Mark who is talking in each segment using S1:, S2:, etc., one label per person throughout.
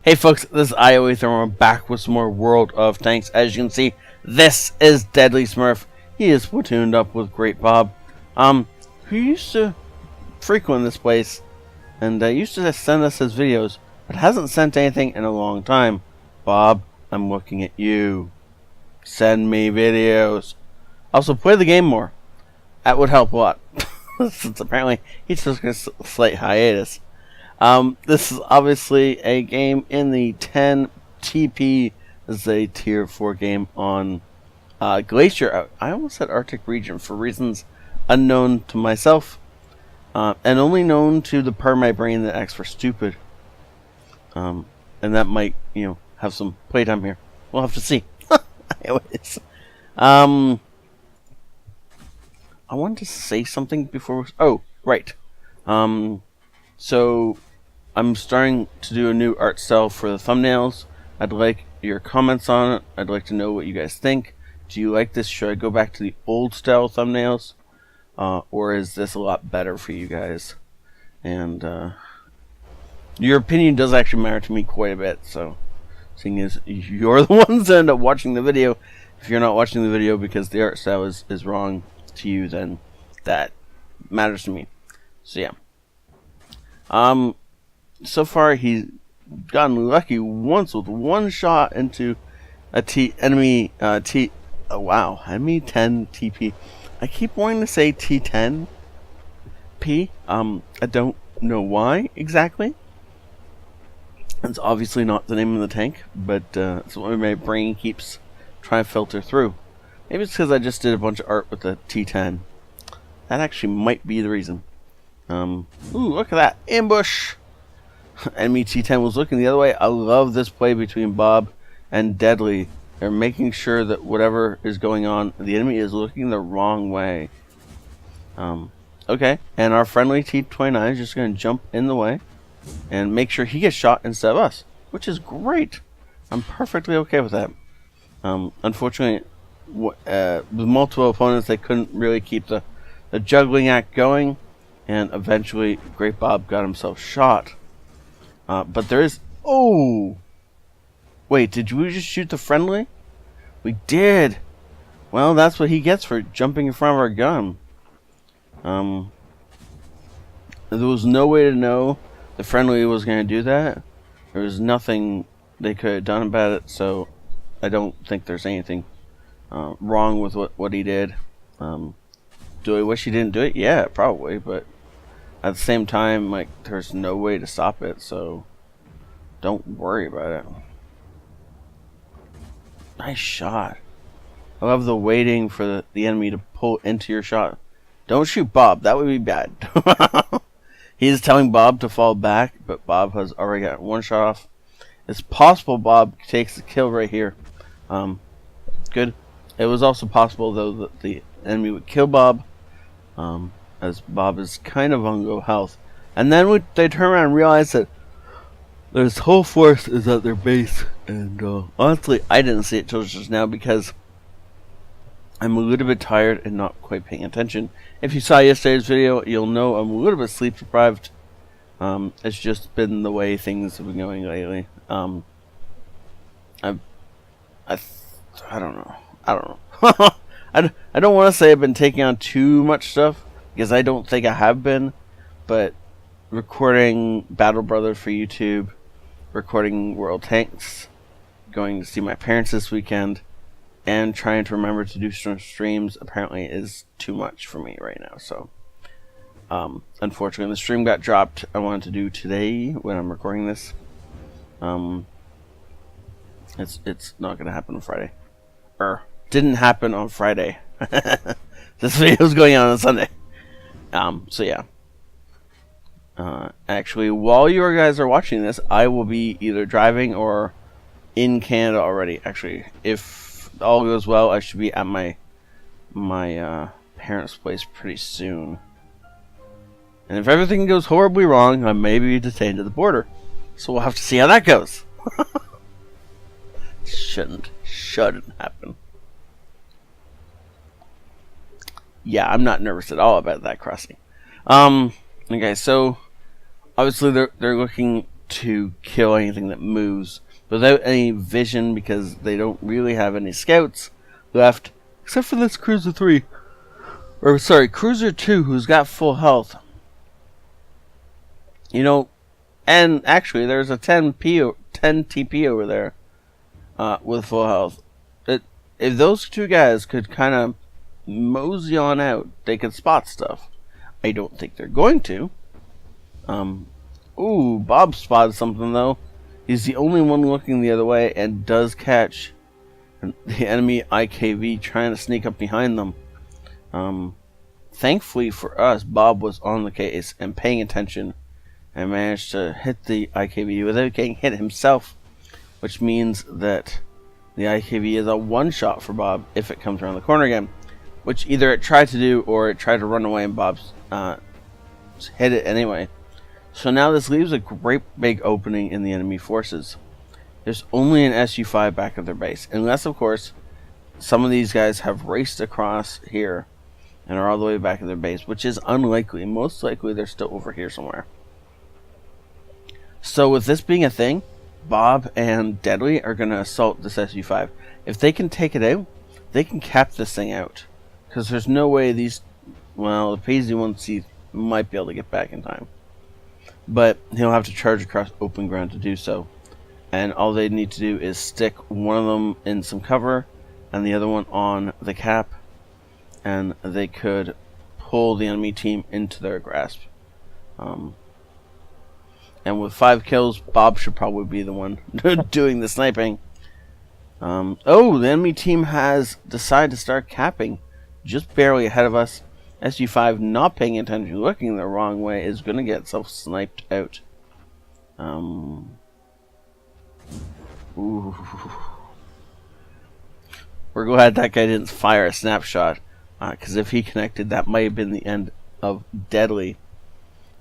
S1: Hey folks, this is ioEther and we're back with some more World of Tanks. As you can see, this is Deadly Smurf. He is platooned up with Great Bob, who used to frequent this place and used to send us his videos, but hasn't sent anything in a long time. Bob, I'm looking at you. Send me videos. Also, play the game more. That would help a lot, since apparently he took a slight hiatus. This is obviously a game in the 10 TP. This is a tier 4 game on Glacier. I almost said Arctic region for reasons unknown to myself, and only known to the part of my brain that acts for stupid. And that might, have some playtime here. We'll have to see. Anyways, I wanted to say something before. Oh, right. So I'm starting to do a new art style for the thumbnails. I'd like your comments on it. I'd like to know what you guys think. Do you like this? Should I go back to the old style thumbnails? Or is this a lot better for you guys? And your opinion does actually matter to me quite a bit. So, seeing as you're the ones that end up watching the video, if you're not watching the video because the art style is wrong to you, then that matters to me. So yeah. So far he's gotten lucky once with one shot into a enemy 10 TP. I keep wanting to say T10 P. I don't know why exactly. It's obviously not the name of the tank, but it's what my brain keeps trying to filter through. Maybe it's because I just did a bunch of art with the T10. That actually might be the reason. Ooh, look at that. Ambush! Enemy T10 was looking the other way. I love this play between Bob and Deadly. They're making sure that whatever is going on, the enemy is looking the wrong way. Okay, and our friendly T29 is just going to jump in the way and make sure he gets shot instead of us, which is great. I'm perfectly okay with that. Unfortunately, with multiple opponents, they couldn't really keep the juggling act going. And eventually, Great Bob got himself shot. But there is... Oh! Wait, did we just shoot the friendly? We did! Well, that's what he gets for jumping in front of our gun. There was no way to know the friendly was going to do that. There was nothing they could have done about it, so I don't think there's anything wrong with what he did. Do I wish he didn't do it? Yeah, probably, but... at the same time, there's no way to stop it, so don't worry about it. Nice shot. I love the waiting for the enemy to pull into your shot. Don't shoot Bob. That would be bad. He's telling Bob to fall back, but Bob has already got one shot off. It's possible Bob takes the kill right here. Good. It was also possible, though, that the enemy would kill Bob. As Bob is kind of on low health. And then they turn around and realize that this whole force is at their base. And honestly, I didn't see it till just now because I'm a little bit tired and not quite paying attention. If you saw yesterday's video, you'll know I'm a little bit sleep deprived. It's just been the way things have been going lately. I don't know. I don't want to say I've been taking on too much stuff, because I don't think I have been, but recording Battle Brothers for YouTube, recording World Tanks, going to see my parents this weekend, and trying to remember to do some streams apparently is too much for me right now. So, unfortunately, the stream got dropped. I wanted to do today when I'm recording this. It's not going to happen on Friday. Didn't happen on Friday. This video is going on Sunday. So yeah. Actually, while you guys are watching this, I will be either driving or in Canada already. Actually, if all goes well, I should be at my parents' place pretty soon. And if everything goes horribly wrong, I may be detained at the border. So we'll have to see how that goes. Shouldn't happen. Yeah, I'm not nervous at all about that crossing. Okay, so obviously they're looking to kill anything that moves without any vision, because they don't really have any scouts left, except for this Cruiser 3. Or, sorry, Cruiser 2, who's got full health. You know, and actually, there's a 10 TP over there with full health. If those two guys could kind of mosey on out, they could spot stuff. I don't think they're going to. Ooh, Bob spotted something, though. He's the only one looking the other way and does catch the enemy IKV trying to sneak up behind them. Thankfully for us, Bob was on the case and paying attention and managed to hit the IKV without getting hit himself, which means that the IKV is a one-shot for Bob if it comes around the corner again, which either it tried to do or it tried to run away and Bob's hit it anyway. So now this leaves a great big opening in the enemy forces. There's only an SU-5 back at their base, unless of course some of these guys have raced across here and are all the way back at their base, which is unlikely. Most likely they're still over here somewhere. So with this being a thing, Bob and Deadly are going to assault this SU-5. If they can take it out, they can cap this thing out. Because there's no way these... Well, the PZ-1C might be able to get back in time. But he'll have to charge across open ground to do so. And all they need to do is stick one of them in some cover and the other one on the cap. And they could pull the enemy team into their grasp. And with 5 kills, Bob should probably be the one doing the sniping. Oh, the enemy team has decided to start capping. Just barely ahead of us. SU-5 not paying attention, looking the wrong way, is going to get itself sniped out. Ooh. We're glad that guy didn't fire a snapshot. Because if he connected, that might have been the end of Deadly.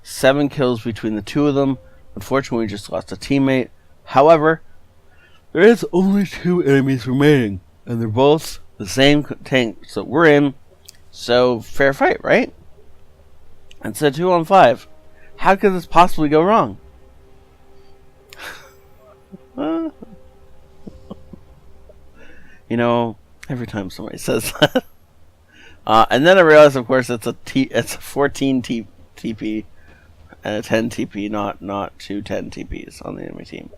S1: 7 kills between the two of them. Unfortunately, we just lost a teammate. However, there is only 2 enemies remaining. And they're both the same tank. So we're in. So, fair fight, right? It's a 2-on-5. How could this possibly go wrong? You know, every time somebody says that. And then I realized, of course, it's a 14 TP and a 10 TP, not 2 10 TPs on the enemy team.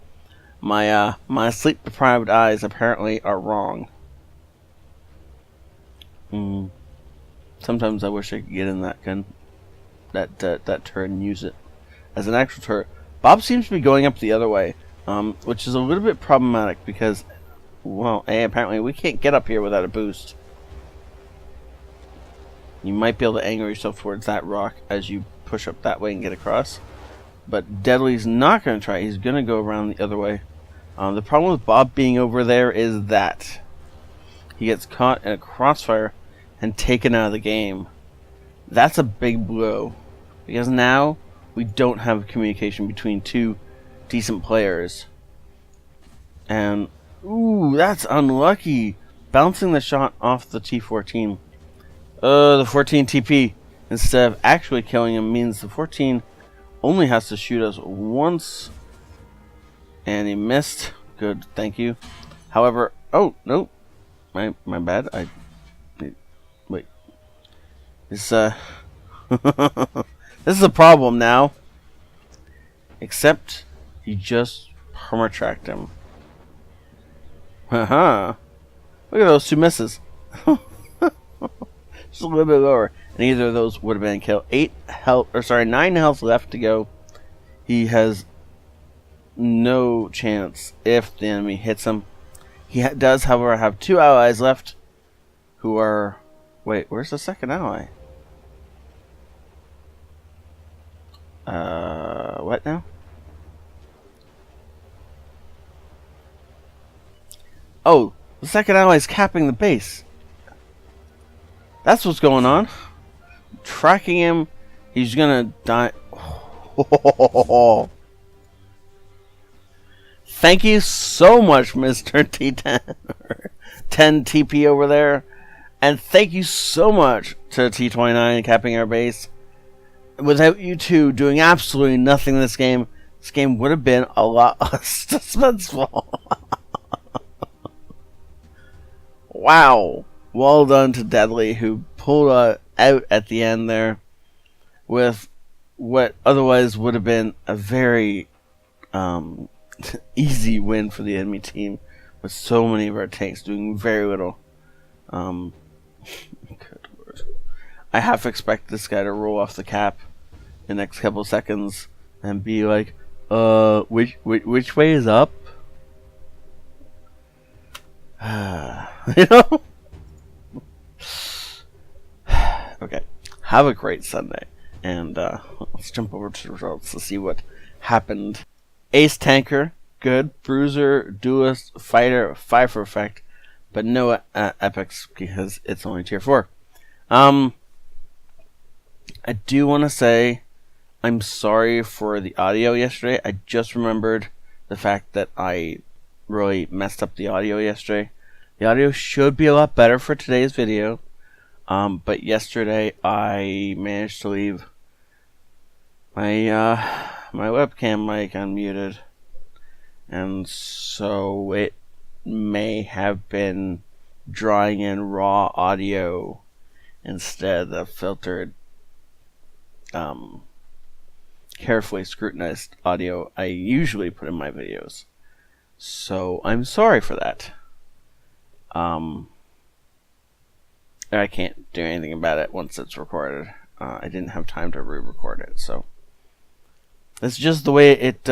S1: My sleep deprived eyes apparently are wrong. Sometimes I wish I could get in that gun, that turret, and use it as an actual turret. Bob seems to be going up the other way, which is a little bit problematic because, well, apparently we can't get up here without a boost. You might be able to angle yourself towards that rock as you push up that way and get across. But Deadly's not going to try. He's going to go around the other way. The problem with Bob being over there is that he gets caught in a crossfire and taken out of the game. That's a big blow. Because now we don't have communication between 2 decent players. And, ooh, that's unlucky. Bouncing the shot off the T-14. The 14 TP, instead of actually killing him, means the 14 only has to shoot us once. And he missed. Good, thank you. However, oh, no. My bad. Wait. This, this is a problem now. Except, he just perma-tracked him. Haha. Look at those 2 misses. Just a little bit lower. And either of those would have been killed. 9 health left to go. He has no chance if the enemy hits him. He does, however, have 2 allies left who are... Wait, where's the second ally? What now? Oh, the second ally is capping the base. That's what's going on. Tracking him. He's gonna die. Thank you so much, Mr. T10. 10 TP over there. And thank you so much to T29 capping our base. Without you two doing absolutely nothing in this game, this game would have been a lot less suspenseful. Wow. Well done to Deadly, who pulled out at the end there with what otherwise would have been a very easy win for the enemy team, with so many of our tanks doing very little. Good Lord. I half expect this guy to roll off the cap in the next couple of seconds and be like, which way is up? You know? Okay. Have a great Sunday. And let's jump over to the results to see what happened. Ace Tanker, good. Bruiser, Duelist, Fighter, 5 for effect, but no epics because it's only tier 4. I do want to say I'm sorry for the audio yesterday. I just remembered the fact that I really messed up the audio yesterday. The audio should be a lot better for today's video, but yesterday I managed to leave my my webcam mic unmuted, and so it may have been drawing in raw audio instead of filtered, carefully scrutinized audio I usually put in my videos. So I'm sorry for that. I can't do anything about it once it's recorded. I didn't have time to re-record it, so it's just the way it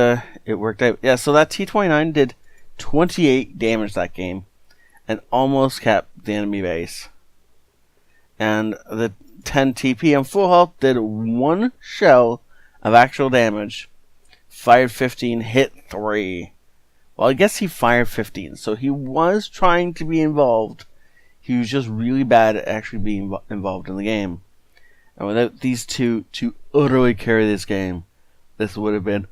S1: worked out. Yeah, so that T-29 did 28 damage that game and almost kept the enemy base. And the 10 TP on full health did 1 shell of actual damage, fired 15, hit 3. Well, I guess he fired 15, so he was trying to be involved. He was just really bad at actually being involved in the game. And without these two to utterly carry this game, this would have been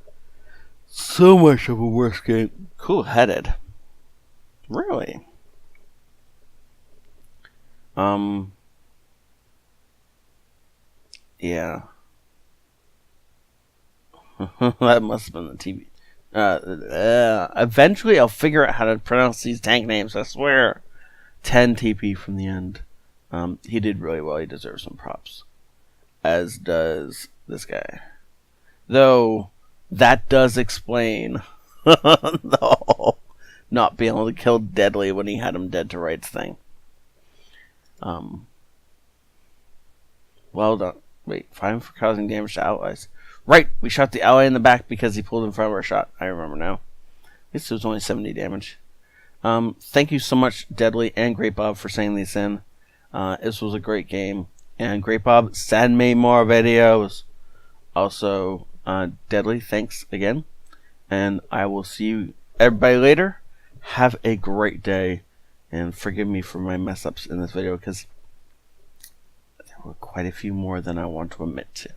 S1: so much of a worse game. Cool-headed. Really? Yeah. That must have been the TV. Eventually I'll figure out how to pronounce these tank names, I swear. 10 TP from the end. He did really well. He deserves some props. As does this guy. Though, that does explain the whole not being able to kill Deadly when he had him dead to rights thing. Well done. Wait, fine for causing damage to allies. Right, we shot the ally in the back because he pulled in front of our shot. I remember now. At least it was only 70 damage. Thank you so much, Deadly and Great Bob, for sending these in. This was a great game. And Great Bob, send me more videos. Also, Deadly, thanks again. And I will see you everybody later. Have a great day. And forgive me for my mess ups in this video, because there were quite a few more than I want to admit to.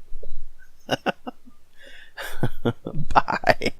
S1: Bye.